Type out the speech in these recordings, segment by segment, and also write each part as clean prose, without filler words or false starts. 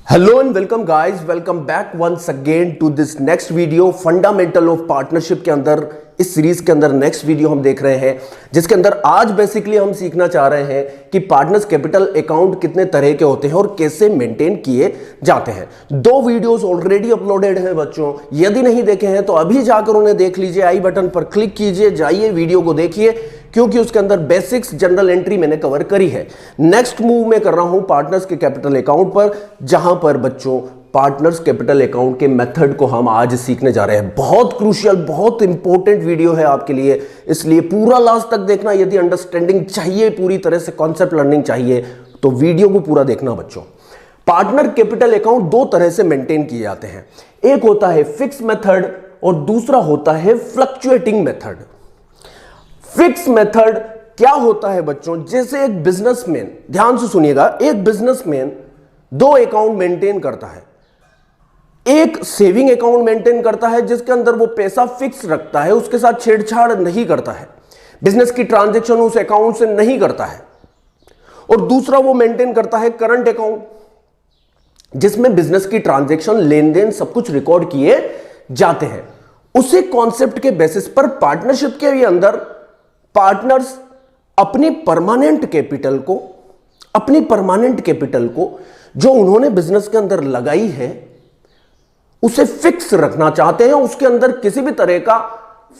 Hello and welcome guys, welcome back once again to this next video fundamental of partnership के अंदर। इस series के अंदर next video हम देख रहे हैं जिसके अंदर आज बेसिकली हम सीखना चाह रहे हैं कि पार्टनर्स कैपिटल अकाउंट कितने तरह के होते हैं और कैसे मेंटेन किए जाते हैं। दो वीडियोस ऑलरेडी अपलोडेड हैं बच्चों, यदि नहीं देखे हैं तो अभी जाकर उन्हें देख लीजिए। आई बटन पर क्लिक कीजिए, जाइए वीडियो को देखिए, क्योंकि उसके अंदर बेसिक्स जनरल एंट्री मैंने कवर करी है। नेक्स्ट मूव मैं कर रहा हूं पार्टनर्स के कैपिटल अकाउंट पर, जहां पर बच्चों पार्टनर्स कैपिटल अकाउंट के मेथड को हम आज सीखने जा रहे हैं। बहुत क्रूशियल, बहुत इंपॉर्टेंट वीडियो है आपके लिए, इसलिए पूरा लास्ट तक देखना। यदि अंडरस्टैंडिंग चाहिए, पूरी तरह से कॉन्सेप्ट लर्निंग चाहिए, तो वीडियो को पूरा देखना बच्चों। पार्टनर कैपिटल अकाउंट दो तरह से मेंटेन किए जाते हैं, एक होता है फिक्स मेथड और दूसरा होता है फ्लक्चुएटिंग मेथड। फिक्स मेथड क्या होता है बच्चों? जैसे एक बिजनेसमैन, ध्यान से सुनिएगा, एक बिजनेसमैन दो अकाउंट मेंटेन करता है। एक सेविंग अकाउंट मेंटेन करता है जिसके अंदर वो पैसा फिक्स रखता है, उसके साथ छेड़छाड़ नहीं करता है, बिजनेस की ट्रांजैक्शन उस अकाउंट से नहीं करता है। और दूसरा वो मेंटेन करता है करंट अकाउंट, जिसमें बिजनेस की ट्रांजैक्शन, लेन देन सब कुछ रिकॉर्ड किए जाते हैं। उसी कॉन्सेप्ट के बेसिस पर पार्टनरशिप के अंदर पार्टनर्स अपनी परमानेंट कैपिटल को जो उन्होंने बिजनेस के अंदर लगाई है उसे फिक्स रखना चाहते हैं। उसके अंदर किसी भी तरह का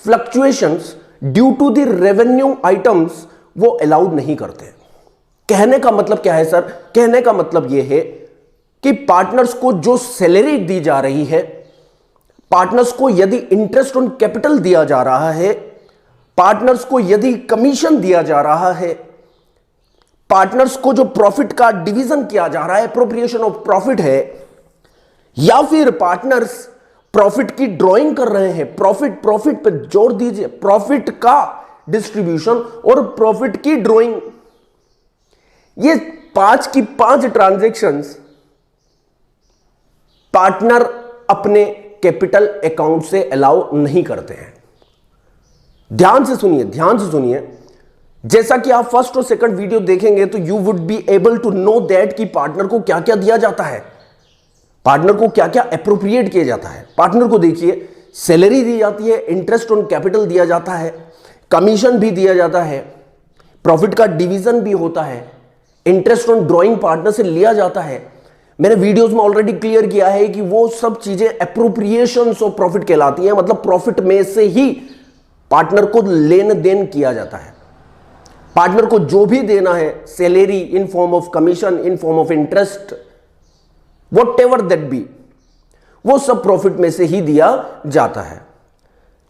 fluctuations due to the revenue items वो अलाउड नहीं करते। कहने का मतलब क्या है सर? कहने का मतलब यह है कि पार्टनर्स को जो सैलरी दी जा रही है, पार्टनर्स को यदि इंटरेस्ट ऑन कैपिटल दिया जा रहा है, पार्टनर्स को यदि कमीशन दिया जा रहा है, पार्टनर्स को जो प्रॉफिट का डिवीजन किया जा रहा है, एप्रोप्रिएशन ऑफ प्रॉफिट है, या फिर पार्टनर्स प्रॉफिट की ड्राइंग कर रहे हैं, प्रॉफिट पे जोर दीजिए, प्रॉफिट का डिस्ट्रीब्यूशन और प्रॉफिट की ड्राइंग, ये पांच की पांच ट्रांजैक्शंस पार्टनर अपने कैपिटल अकाउंट से अलाउ नहीं करते हैं। ध्यान से सुनिए। जैसा कि आप फर्स्ट और सेकंड वीडियो देखेंगे तो you would be able to know that कि पार्टनर को क्या क्या दिया जाता है, पार्टनर को क्या क्या एप्रोप्रिएट किया जाता है। पार्टनर को देखिए, सैलरी दी जाती है, इंटरेस्ट ऑन कैपिटल दिया जाता है, कमीशन भी दिया जाता है, प्रॉफिट का डिवीजन भी होता है, इंटरेस्ट ऑन ड्रॉइंग पार्टनर से लिया जाता है। मैंने वीडियोस में ऑलरेडी क्लियर किया है कि वो सब चीजें एप्रोप्रिएशंस ऑफ प्रॉफिट कहलाती हैं, मतलब प्रॉफिट में से ही पार्टनर को लेन देन किया जाता है। पार्टनर को जो भी देना है, salary in form of commission, in form of interest, whatever that be, वो सब प्रॉफिट में से ही दिया जाता है।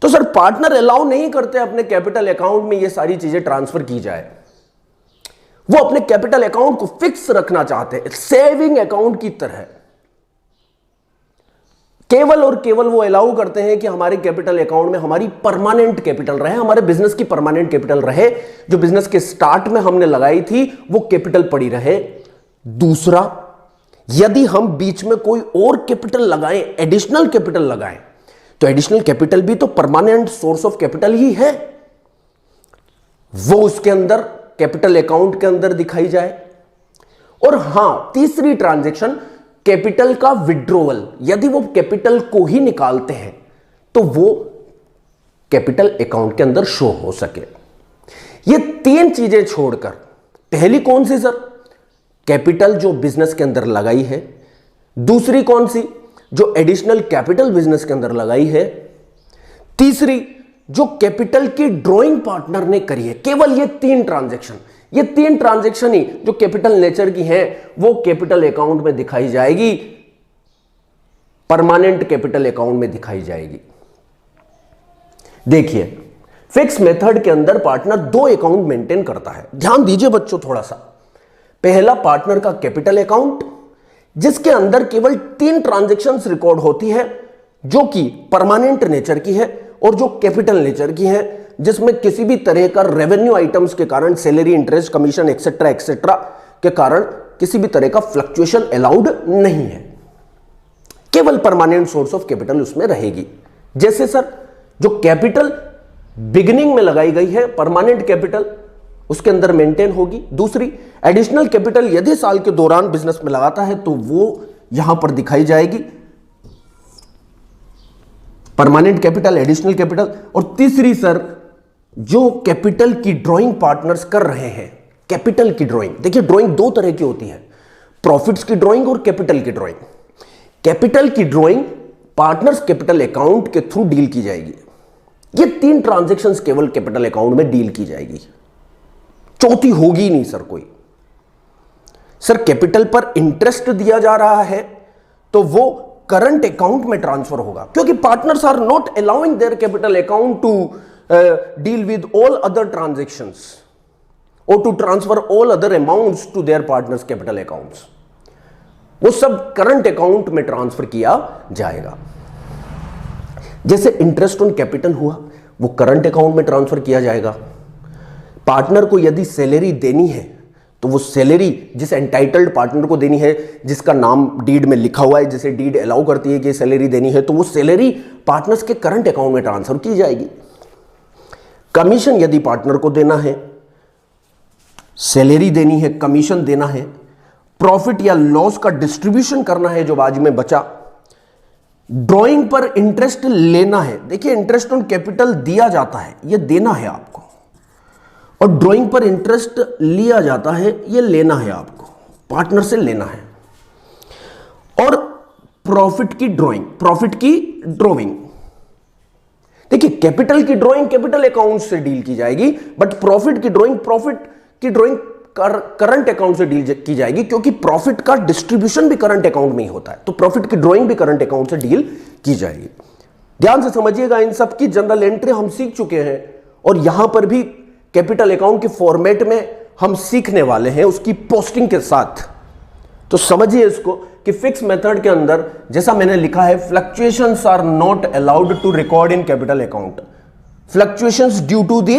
तो सर पार्टनर अलाउ नहीं करते अपने कैपिटल अकाउंट में ये सारी चीजें ट्रांसफर की जाए। वो अपने कैपिटल अकाउंट को फिक्स रखना चाहते हैं, सेविंग अकाउंट की तरह। केवल और केवल वो अलाउ करते हैं कि हमारे कैपिटल अकाउंट में हमारी परमानेंट कैपिटल रहे, हमारे बिजनेस की परमानेंट कैपिटल रहे, जो बिजनेस के स्टार्ट में हमने लगाई थी वो कैपिटल पड़ी रहे। दूसरा, यदि हम बीच में कोई और कैपिटल लगाएं, एडिशनल कैपिटल लगाएं, तो एडिशनल कैपिटल भी तो परमानेंट सोर्स ऑफ कैपिटल ही है, वो उसके अंदर कैपिटल अकाउंट के अंदर दिखाई जाए। और हां, तीसरी ट्रांजैक्शन कैपिटल का विड्रॉवल, यदि वो कैपिटल को ही निकालते हैं तो वो कैपिटल अकाउंट के अंदर शो हो सके। ये तीन चीजें छोड़कर पहली कौन सी सर? कैपिटल जो बिजनेस के अंदर लगाई है। दूसरी कौन सी? जो एडिशनल कैपिटल बिजनेस के अंदर लगाई है। तीसरी, जो कैपिटल की ड्राइंग पार्टनर ने करी है। केवल ये तीन ट्रांजैक्शन ही जो कैपिटल नेचर की है वो कैपिटल अकाउंट में दिखाई जाएगी, परमानेंट कैपिटल अकाउंट में दिखाई जाएगी। देखिए, फिक्स मेथड के अंदर पार्टनर दो अकाउंट मेंटेन करता है। ध्यान दीजिए बच्चों थोड़ा सा। पहला, पार्टनर का कैपिटल अकाउंट, जिसके अंदर केवल तीन ट्रांजैक्शंस रिकॉर्ड होती है, जो कि परमानेंट नेचर की है और जो कैपिटल नेचर की है, जिसमें किसी भी तरह का रेवेन्यू आइटम्स के कारण, सैलरी, इंटरेस्ट, कमीशन एक्सेट्रा के कारण किसी भी तरह का फ्लक्चुएशन अलाउड नहीं है। केवल परमानेंट सोर्स ऑफ कैपिटल उसमें रहेगी। जैसे सर, जो कैपिटल बिगिनिंग में लगाई गई है, परमानेंट कैपिटल, उसके अंदर मेंटेन होगी। दूसरी, एडिशनल कैपिटल यदि साल के दौरान बिजनेस में लगाता है तो वो यहां पर दिखाई जाएगी, परमानेंट कैपिटल, एडिशनल कैपिटल। और तीसरी सर, जो कैपिटल की ड्राइंग पार्टनर्स कर रहे हैं, कैपिटल की ड्राइंग, देखिए ड्राइंग दो तरह की होती है, प्रॉफिट्स की ड्राइंग और कैपिटल की ड्राइंग। कैपिटल की ड्राइंग पार्टनर्स कैपिटल अकाउंट के थ्रू डील की जाएगी। ये 3 ट्रांजैक्शंस केवल कैपिटल अकाउंट में डील की जाएगी, चौथी होगी नहीं सर कोई। सर कैपिटल पर इंटरेस्ट दिया जा रहा है तो वो करंट अकाउंट में ट्रांसफर होगा, क्योंकि partners are not allowing their capital account to deal with all other transactions और to transfer all other amounts to their partners capital accounts. वो सब करंट अकाउंट में ट्रांसफर किया जाएगा। जैसे इंटरेस्ट ऑन कैपिटल हुआ, वो करंट अकाउंट में ट्रांसफर किया जाएगा। पार्टनर को यदि सैलरी देनी है तो वो सैलरी जिस एंटाइटल्ड पार्टनर को देनी है, जिसका नाम डीड में लिखा हुआ है, जिसे डीड अलाउ करती है कि सैलरी देनी है, तो वो सैलरी पार्टनर्स के करंट अकाउंट में ट्रांसफर की जाएगी। कमीशन यदि पार्टनर को देना है, सैलरी देनी है, कमीशन देना है, प्रॉफिट या लॉस का डिस्ट्रीब्यूशन करना है जो बाजू में बचा, ड्राइंग पर इंटरेस्ट लेना है। देखिए इंटरेस्ट ऑन कैपिटल दिया जाता है, ये देना है आपको, और ड्राइंग पर इंटरेस्ट लिया जाता है, ये लेना है आपको, पार्टनर से लेना है। और प्रॉफिट की ड्राइंग, प्रॉफिट की ड्राइंग, देखिए कैपिटल की ड्राइंग कैपिटल अकाउंट से डील की जाएगी, बट प्रॉफिट की ड्राइंग करंट अकाउंट से डील की जाएगी, क्योंकि प्रॉफिट का डिस्ट्रीब्यूशन भी करंट अकाउंट में ही होता है, तो प्रॉफिट की ड्राइंग भी करंट अकाउंट से डील की जाएगी। ध्यान से समझिएगा, इन सब की जनरल एंट्री हम सीख चुके हैं, और यहां पर भी कैपिटल अकाउंट के फॉर्मेट में हम सीखने वाले हैं उसकी पोस्टिंग के साथ। तो समझिए इसको कि फिक्स मेथड के अंदर जैसा मैंने लिखा है, fluctuations are not allowed to record in capital account, fluctuations due to the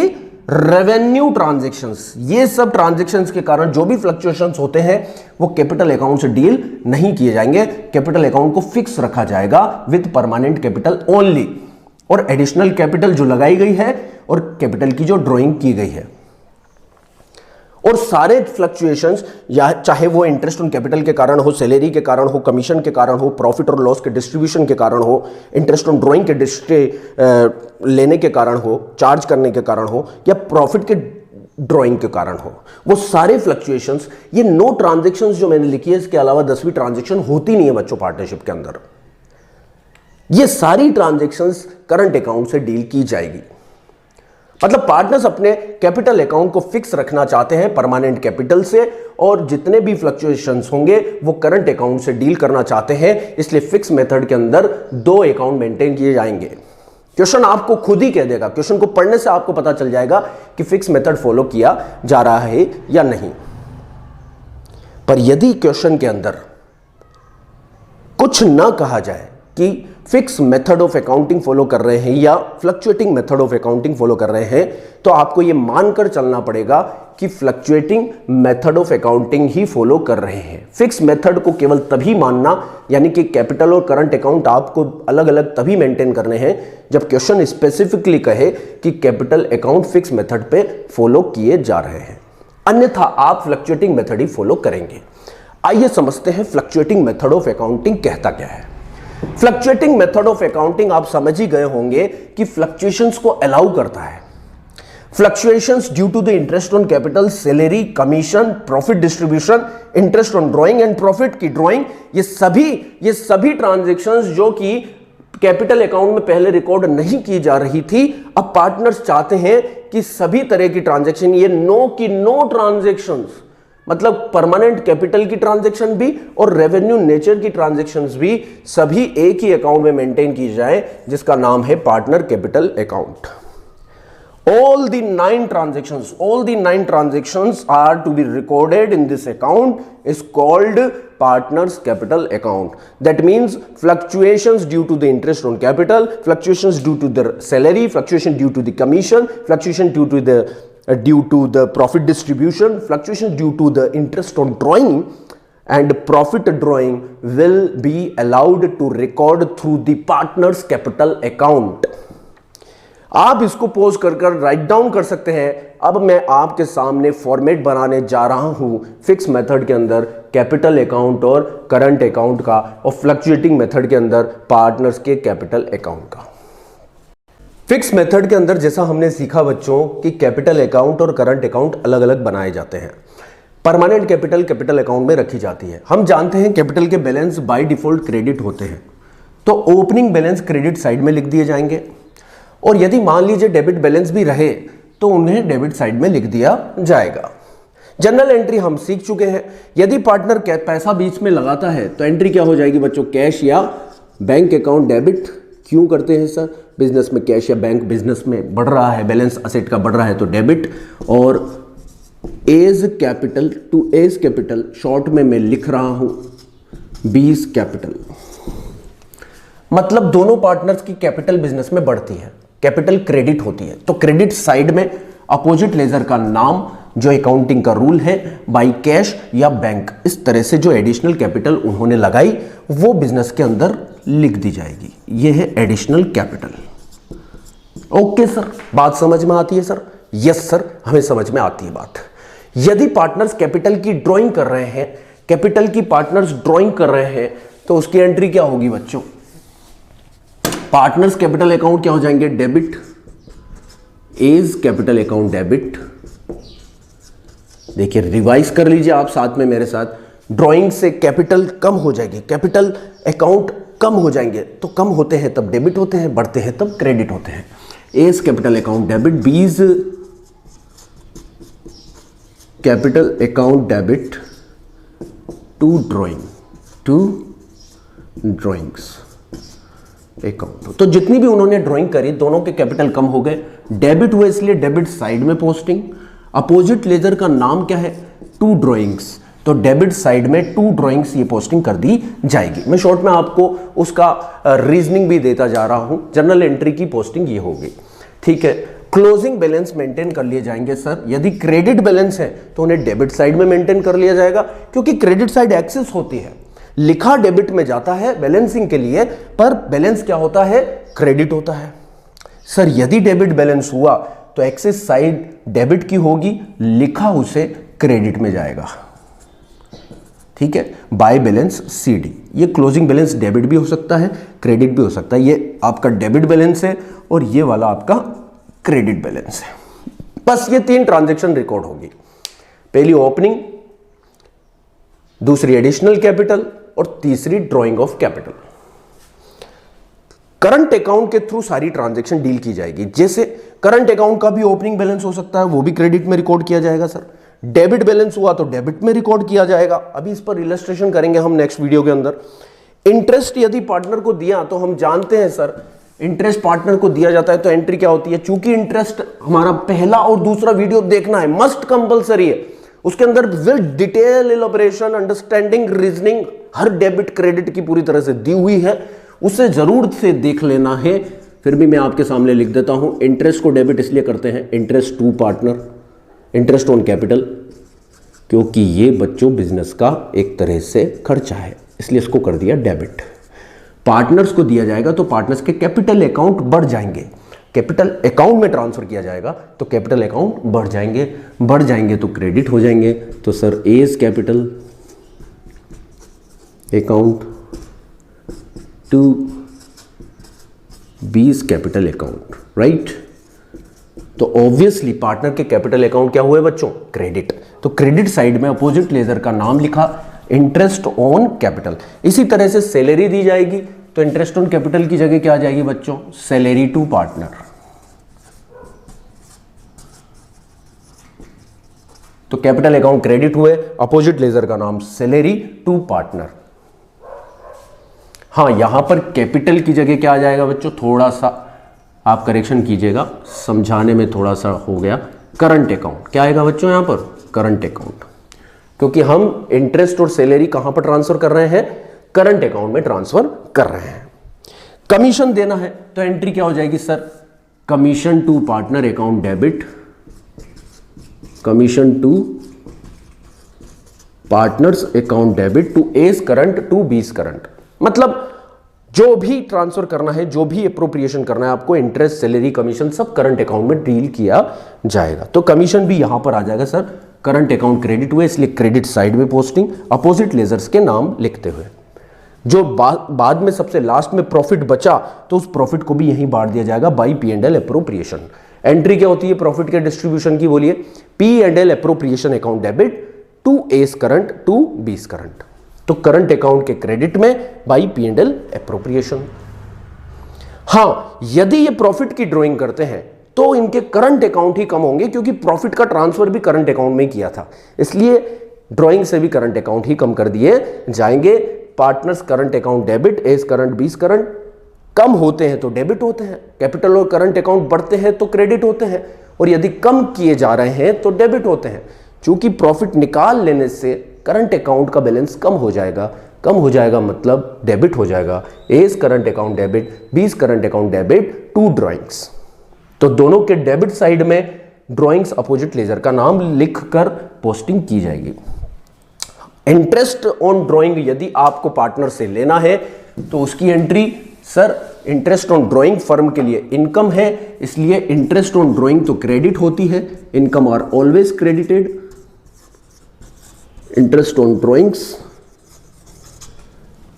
revenue transactions. ये सब ट्रांजैक्शंस के कारण जो भी फ्लक्चुएशंस होते हैं वो कैपिटल अकाउंट से डील नहीं किए जाएंगे। कैपिटल अकाउंट को फिक्स रखा जाएगा विद परमानेंट कैपिटल ओनली, और एडिशनल कैपिटल जो लगाई गई है और कैपिटल की जो ड्राइंग की गई है। और सारे फ्लक्चुएशंस, या चाहे वो इंटरेस्ट ऑन कैपिटल के कारण हो, सैलरी के कारण हो, कमीशन के कारण हो, प्रॉफिट और लॉस के डिस्ट्रीब्यूशन के कारण हो, इंटरेस्ट ऑन ड्राइंग के लेने के कारण हो, चार्ज करने के कारण हो, या प्रॉफिट के ड्राइंग के कारण हो, वो सारे फ्लक्चुएशंस, ये 9 ट्रांजैक्शंस जो मैंने लिखी है, इसके अलावा 10वीं ट्रांजैक्शन होती नहीं है बच्चों पार्टनरशिप के अंदर। ये सारी ट्रांजैक्शंस करंट अकाउंट से डील की जाएगी। मतलब पार्टनर्स अपने कैपिटल अकाउंट को फिक्स रखना चाहते हैं परमानेंट कैपिटल से, और जितने भी फ्लक्चुएशंस होंगे वो करंट अकाउंट से डील करना चाहते हैं, इसलिए फिक्स मेथड के अंदर 2 अकाउंट मेंटेन किए जाएंगे। क्वेश्चन आपको खुद ही कह देगा, क्वेश्चन को पढ़ने से आपको पता चल जाएगा कि फिक्स मेथड फॉलो किया जा रहा है या नहीं। पर यदि क्वेश्चन के अंदर कुछ ना कहा जाए कि fix method of accounting follow कर रहे हैं या fluctuating method of accounting follow कर रहे हैं, तो आपको यह मानकर चलना पड़ेगा कि fluctuating method of accounting he follow कर रहे हैं। फिक्स मेथड को केवल तभी मानना, यानी कि कैपिटल और करंट अकाउंट आपको अलग अलग तभी मेंटेन करने हैं जब क्वेश्चन स्पेसिफिकली कहे कि कैपिटल अकाउंट फिक्स मेथड पे फॉलो किए जा रहे हैं, अन्यथा आप फ्लक्चुएटिंग मेथड ही फॉलो करेंगे। आइए समझते हैं फ्लक्चुएटिंग मेथड ऑफ अकाउंटिंग कहता क्या है। फ्लक्चुएटिंग मेथड ऑफ अकाउंटिंग आप समझ ही गए होंगे कि फ्लक्चुएशंस को अलाउ करता है। Fluctuations due to the interest on capital, salary, commission, profit distribution, interest on drawing and profit की ड्राइंग, ये सभी ट्रांजैक्शंस जो कि कैपिटल अकाउंट में पहले रिकॉर्ड नहीं की जा रही थी, अब पार्टनर्स चाहते हैं कि सभी तरह की ट्रांजैक्शन, ये नो ट्रांजैक्शंस, मतलब परमानेंट कैपिटल की ट्रांजैक्शन भी और रेवेन्यू नेचर की ट्रांजैक्शंस भी सभी एक ही अकाउंट में मेंटेन की जाए, जिसका नाम है partner capital account. all the 9 transactions are to be recorded in this account is called partners capital account. That means fluctuations due to the interest on capital, fluctuations due to the salary, fluctuation due to the commission, fluctuation due to the profit distribution, fluctuation due to the interest on drawing and profit drawing will be allowed to record through the partners capital account. आप इसको pose कर write down कर सकते हैं। अब मैं आपके सामने फॉर्मेट बनाने जा रहा हूं फिक्स मेथड के अंदर कैपिटल अकाउंट और करंट अकाउंट का, और फ्लक्चुएटिंग मेथड के अंदर पार्टनर्स के कैपिटल अकाउंट का। फिक्स मेथड के अंदर जैसा हमने सीखा बच्चों कि कैपिटल अकाउंट और करंट अकाउंट अलग अलग बनाए जाते हैं। परमानेंट कैपिटल कैपिटल अकाउंट में रखी जाती है। हम जानते हैं कैपिटल के बैलेंस बाय डिफॉल्ट क्रेडिट होते हैं, तो ओपनिंग बैलेंस क्रेडिट साइड में लिख दिए जाएंगे, और यदि मान लीजिए डेबिट बैलेंस भी रहे तो उन्हें डेबिट साइड में लिख दिया जाएगा। जनरल एंट्री हम सीख चुके हैं। यदि पार्टनर पैसा बीच में लगाता है तो एंट्री क्या हो जाएगी बच्चों, कैश या बैंक अकाउंट डेबिट। क्यों करते हैं सर, बिजनेस में कैश या बैंक, बिजनेस में बढ़ रहा है, बैलेंस असेट का बढ़ रहा है तो डेबिट। और A's capital to A's capital, short में मैं लिख रहा हूं बीज कैपिटल। मतलब दोनों पार्टनर्स की कैपिटल बिजनेस में बढ़ती है, कैपिटल क्रेडिट होती है, तो क्रेडिट साइड में अपोजिट लेजर का नाम, जो अकाउंटिंग का रूल है, बाई कैश या बैंक, इस तरह से जो एडिशनल कैपिटल उन्होंने लगाई वो बिजनेस के अंदर लिख दी जाएगी। ये है एडिशनल कैपिटल। ओके सर, बात समझ में आती है सर? यस सर, हमें समझ में आती है बात। यदि पार्टनर्स कैपिटल की ड्राइंग कर रहे हैं, कैपिटल की पार्टनर्स ड्राइंग कर रहे हैं, तो उसकी एंट्री क्या होगी बच्चों, पार्टनर्स कैपिटल अकाउंट क्या हो जाएंगे, debit, A's capital account debit. देखिए रिवाइज कर लीजिए आप साथ में मेरे साथ, ड्राइंग से कैपिटल कम हो जाएगी, कैपिटल अकाउंट कम हो जाएंगे, तो कम होते हैं तब डेबिट होते हैं, बढ़ते हैं तब क्रेडिट होते हैं। A's capital account debit, B's capital account debit to drawings account. तो जितनी भी उन्होंने ड्राइंग करी, दोनों के कैपिटल कम हो गए, डेबिट हुए, इसलिए डेबिट साइड में पोस्टिंग। अपोजिट लेजर का नाम क्या है, टू ड्राइंग्स, तो डेबिट साइड में टू ड्राइंग्स ये पोस्टिंग कर दी जाएगी। मैं शॉर्ट में आपको उसका रीजनिंग भी देता जा रहा हूं। जनरल एंट्री की पोस्टिंग ये होगी, ठीक है। क्लोजिंग बैलेंस मेंटेन कर लिए जाएंगे सर। यदि क्रेडिट बैलेंस है तो उन्हें डेबिट साइड में मेंटेन कर लिया जाएगा, क्योंकि क्रेडिट साइड एक्सेस होती है, लिखा डेबिट में जाता है बैलेंसिंग के लिए, पर बैलेंस क्या होता है, क्रेडिट होता है। सर यदि डेबिट बैलेंस हुआ तो एक्सेस साइड डेबिट की होगी, लिखा उसे क्रेडिट में जाएगा, ठीक है। बाय बैलेंस सीडी, ये क्लोजिंग बैलेंस डेबिट भी हो सकता है, क्रेडिट भी हो सकता है। ये आपका डेबिट बैलेंस है और ये वाला आपका क्रेडिट बैलेंस है। बस ये तीन ट्रांजैक्शन रिकॉर्ड होगी, पहली ओपनिंग, दूसरी एडिशनल कैपिटल और तीसरी drawing of capital. Current account के थ्रू सारी ट्रांजैक्शन डील की जाएगी। जैसे करंट अकाउंट का भी ओपनिंग बैलेंस हो सकता है, वो भी क्रेडिट में रिकॉर्ड किया जाएगा सर। डेबिट बैलेंस हुआ तो डेबिट में रिकॉर्ड किया जाएगा। अभी इस पर इलस्ट्रेशन करेंगे हम नेक्स्ट वीडियो के अंदर। इंटरेस्ट यदि पार्टनर को दिया तो हम जानते हैं सर, इंटरेस्ट पार्टनर को दिया जाता है तो एंट्री क्या होती है, चूंकि इंटरेस्ट हमारा पहला और दूसरा वीडियो देखना है, मस्ट कंपलसरी है। उसके अंदर will detail elaboration, understanding, reasoning हर डेबिट क्रेडिट की पूरी तरह से दी हुई है, उसे जरूर से देख लेना है। फिर भी मैं आपके सामने लिख देता हूं, इंटरेस्ट को डेबिट इसलिए करते हैं, interest to partner, interest on capital, क्योंकि ये बच्चों बिजनेस का एक तरह से खर्चा है, इसलिए इसको कर दिया डेबिट। पार्टनर्स को दिया जाएगा तो पार्टनर्स के कैपिटल अकाउंट बढ़ जाएंगे, कैपिटल अकाउंट में ट्रांसफर किया जाएगा तो कैपिटल अकाउंट बढ़ जाएंगे तो क्रेडिट हो जाएंगे। तो sir A's capital account to B's capital account, right. तो ऑब्वियसली पार्टनर के कैपिटल अकाउंट क्या हुए बच्चों, क्रेडिट। तो क्रेडिट साइड में अपोजिट लेजर का नाम लिखा, इंटरेस्ट ऑन कैपिटल। इसी तरह से सैलरी दी जाएगी तो इंटरेस्ट ऑन कैपिटल की जगह क्या आ जाएगी बच्चों, सैलरी टू पार्टनर। तो कैपिटल अकाउंट क्रेडिट हुए, अपोजिट लेजर का नाम सैलरी टू पार्टनर। हाँ, यहां पर कैपिटल की जगह क्या आ जाएगा बच्चों, थोड़ा सा आप करेक्शन कीजिएगा, समझाने में थोड़ा सा हो गया, करंट अकाउंट। क्या आएगा बच्चों यहां पर, करंट अकाउंट, क्योंकि हम इंटरेस्ट और सैलरी कहां पर ट्रांसफर कर रहे हैं, करंट अकाउंट में ट्रांसफर कर रहे हैं। कमीशन देना है तो एंट्री क्या हो जाएगी sir, commission to partner account debit, commission to partners account debit to A's current to B's current. मतलब जो भी ट्रांसफर करना है, जो भी अप्रोप्रिएशन करना है आपको, इंटरेस्ट, सैलरी, कमीशन सब करंट अकाउंट में डील किया जाएगा। तो कमीशन भी यहां पर आ जाएगा सर, करंट अकाउंट क्रेडिट हुए, इसलिए क्रेडिट साइड में पोस्टिंग अपोजिट लेजर्स के नाम लिखते हुए। जो बाद में सबसे लास्ट में प्रॉफिट बचा तो उस प्रॉफिट को भी यहीं बांट दिया जाएगा by P and L appropriation. Entry क्या होती है प्रॉफिट के डिस्ट्रीब्यूशन की, बोलिए? P and L appropriation account debit to A's current to B's current. तो करंट अकाउंट के क्रेडिट में by P and L appropriation. हां, यदि ये प्रॉफिट की ड्राइंग करते हैं तो इनके करंट अकाउंट ही कम होंगे, क्योंकि प्रॉफिट का ट्रांसफर भी करंट अकाउंट में किया था, इसलिए ड्राइंग से भी करंट अकाउंट ही कम कर दिए जाएंगे। Partners current account debit, S current बीस करंट, कम होते हैं तो डेबिट होते हैं, कैपिटल और करंट अकाउंट बढ़ते हैं तो क्रेडिट होते हैं, और यदि कम किए जा रहे हैं तो डेबिट होते हैं। चूंकि प्रॉफिट निकाल लेने से करंट अकाउंट का बैलेंस कम हो जाएगा, कम हो जाएगा मतलब डेबिट हो जाएगा। A's current account debit, B's current account debit, to drawings. तो दोनों के डेबिट साइड में ड्राइंग्स अपोजिट लेजर का नाम लिखकर पोस्टिंग की जाएगी। इंटरेस्ट ऑन ड्राइंग यदि आपको पार्टनर से लेना है तो उसकी entry, sir interest on drawing firm के लिए इनकम है, इसलिए इंटरेस्ट ऑन ड्राइंग तो क्रेडिट होती है, income are always credited. Interest on drawings,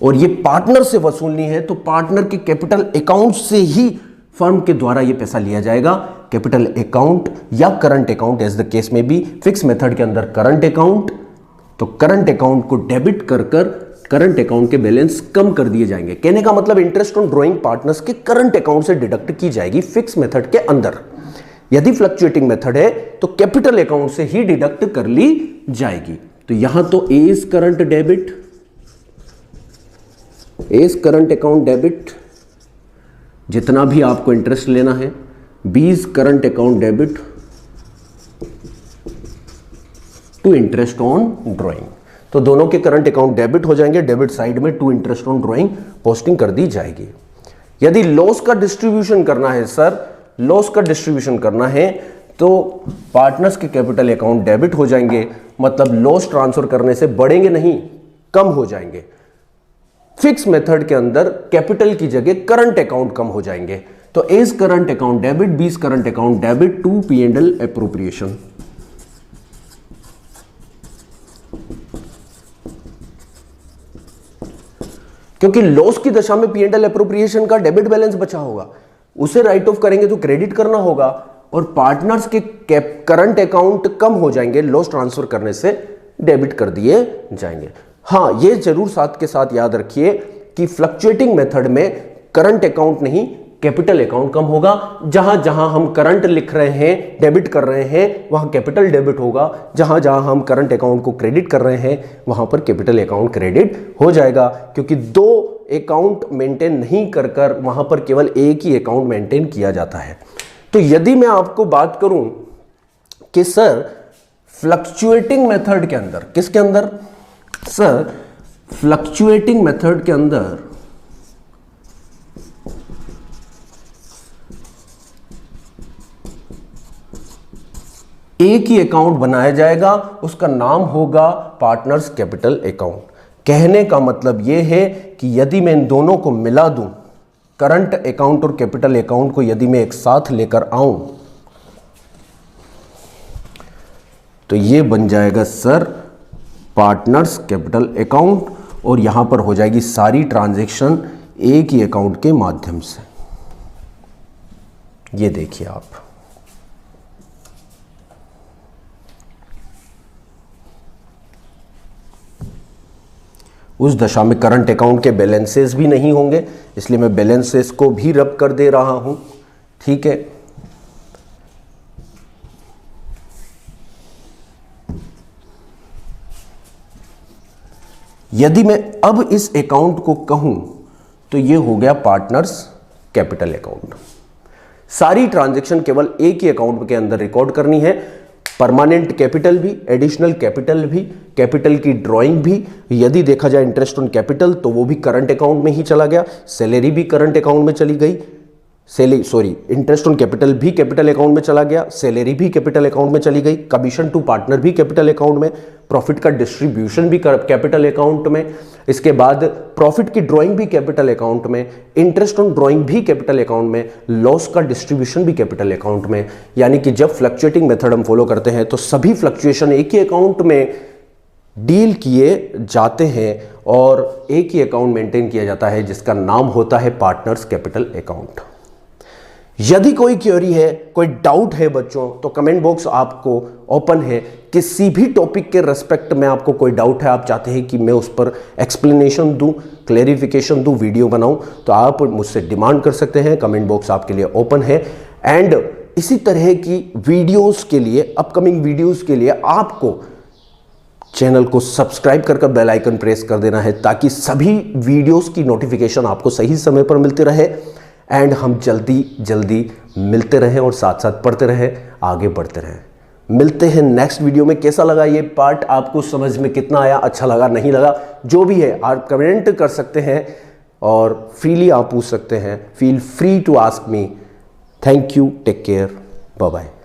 और ये पार्टनर से वसूलनी है तो पार्टनर के कैपिटल अकाउंट से ही फर्म के द्वारा ये पैसा लिया जाएगा। कैपिटल अकाउंट या current account as the case में भी, फिक्स मेथड के अंदर करंट अकाउंट, तो करंट अकाउंट को डेबिट कर करंट अकाउंट के बैलेंस कम कर दिए जाएंगे। कहने का मतलब इंटरेस्ट ऑन ड्राइंग पार्टनर्स के करंट अकाउंट से डिडक्ट की जाएगी फिक्स मेथड के अंदर। यदि फ्लक्चुएटिंग मेथड है तो कैपिटल अकाउंट से ही डिडक्ट कर ली जाएगी। तो यहां तो A's current debit, A's current account debit जितना भी आपको इंटरेस्ट लेना है, B's current account debit to interest on drawing. तो दोनों के करंट अकाउंट डेबिट हो जाएंगे, डेबिट साइड में to interest on drawing posting कर दी जाएगी। यदि लॉस का डिस्ट्रीब्यूशन करना है, सर लॉस का डिस्ट्रीब्यूशन करना है, तो पार्टनर्स के कैपिटल अकाउंट डेबिट हो जाएंगे, मतलब लॉस ट्रांसफर करने से बढ़ेंगे नहीं, कम हो जाएंगे। फिक्स मेथड के अंदर कैपिटल की जगह करंट अकाउंट कम हो जाएंगे, तो A's current account debit, B's current account debit to P and L appropriation. क्योंकि लॉस की दशा में पी एंड एल एप्रोप्रिएशन का डेबिट बैलेंस बचा होगा, उसे राइट ऑफ करेंगे तो क्रेडिट करना होगा, और पार्टनर्स के करंट अकाउंट कम हो जाएंगे, लॉस ट्रांसफर करने से डेबिट कर दिए जाएंगे। हाँ, ये जरूर साथ के साथ याद रखिए कि फ्लक्चुएटिंग मेथड में करंट अकाउंट नहीं कैपिटल अकाउंट कम होगा। जहां जहां हम करंट लिख रहे हैं, डेबिट कर रहे हैं, वहां कैपिटल डेबिट होगा। जहां जहां हम करंट अकाउंट को क्रेडिट कर रहे हैं वहां पर कैपिटल अकाउंट क्रेडिट हो जाएगा, क्योंकि दो अकाउंट मेंटेन नहीं कर कर वहां पर केवल एक ही अकाउंट मेंटेन किया जाता है। तो यदि मैं आपको बात करूं कि सर फ्लक्चुएटिंग मेथड के अंदर, किसके अंदर सर, फ्लक्चुएटिंग मेथड के अंदर एक ही अकाउंट बनाया जाएगा, उसका नाम होगा पार्टनर्स कैपिटल अकाउंट। कहने का मतलब यह है कि यदि मैं इन दोनों को मिला दूं, करंट अकाउंट और कैपिटल अकाउंट को यदि मैं एक साथ लेकर आऊं, तो यह बन जाएगा सर पार्टनर्स कैपिटल अकाउंट, और यहां पर हो जाएगी सारी ट्रांजैक्शन एक ही अकाउंट के माध्यम से। ये देखिए आप, उस दशा में करंट अकाउंट के बैलेंसेस भी नहीं होंगे, इसलिए मैं बैलेंसेस को भी रब कर दे रहा हूं, ठीक है। यदि मैं अब इस अकाउंट को कहूं तो ये हो गया पार्टनर्स कैपिटल अकाउंट। सारी ट्रांजैक्शन केवल एक ही अकाउंट के अंदर रिकॉर्ड करनी है, परमानेंट कैपिटल भी, एडिशनल कैपिटल भी, कैपिटल की ड्राइंग भी। यदि देखा जाए इंटरेस्ट ऑन कैपिटल तो वो भी करंट अकाउंट में ही चला गया, सैलरी भी करंट अकाउंट में चली गई, इंटरेस्ट ऑन कैपिटल भी कैपिटल अकाउंट में चला गया, सैलरी भी कैपिटल अकाउंट में चली गई, कमीशन टू पार्टनर भी कैपिटल अकाउंट में, प्रॉफिट का डिस्ट्रीब्यूशन भी कैपिटल अकाउंट में, इसके बाद प्रॉफिट की ड्राइंग भी कैपिटल अकाउंट में, इंटरेस्ट ऑन ड्राइंग भी कैपिटल अकाउंट में, लॉस का डिस्ट्रीब्यूशन भी कैपिटल अकाउंट में। यानी कि जब फ्लक्चुएटिंग मेथड हम फॉलो करते हैं तो सभी फ्लक्चुएशन एक ही अकाउंट में डील किए जाते हैं और एक ही अकाउंट मेंटेन किया जाता है जिसका नाम होता है पार्टनर्स कैपिटल अकाउंट। यदि कोई क्वेरी है, कोई डाउट है बच्चों, तो कमेंट बॉक्स आपको ओपन है। किसी भी टॉपिक के रेस्पेक्ट में आपको कोई डाउट है, आप चाहते हैं कि मैं उस पर एक्सप्लेनेशन दूं, क्लैरिफिकेशन दूं, वीडियो बनाऊं, तो आप मुझसे डिमांड कर सकते हैं। कमेंट बॉक्स आपके लिए ओपन है। एंड इसी तरह की वीडियोस के लिए, अपकमिंग वीडियोस के लिए आपको चैनल को सब्सक्राइब कर बेल आइकन प्रेस कर देना है ताकि सभी वीडियोस की नोटिफिकेशन आपको सही समय पर मिलती रहे एंड हम जल्दी जल्दी मिलते रहें और साथ साथ पढ़ते रहें, आगे बढ़ते रहें। मिलते हैं नेक्स्ट वीडियो में। कैसा लगा ये पार्ट, आपको समझ में कितना आया, अच्छा लगा नहीं लगा, जो भी है आप कमेंट कर सकते हैं और फ्रीली आप पूछ सकते हैं। Feel free to ask me. Thank you, take care, bye bye.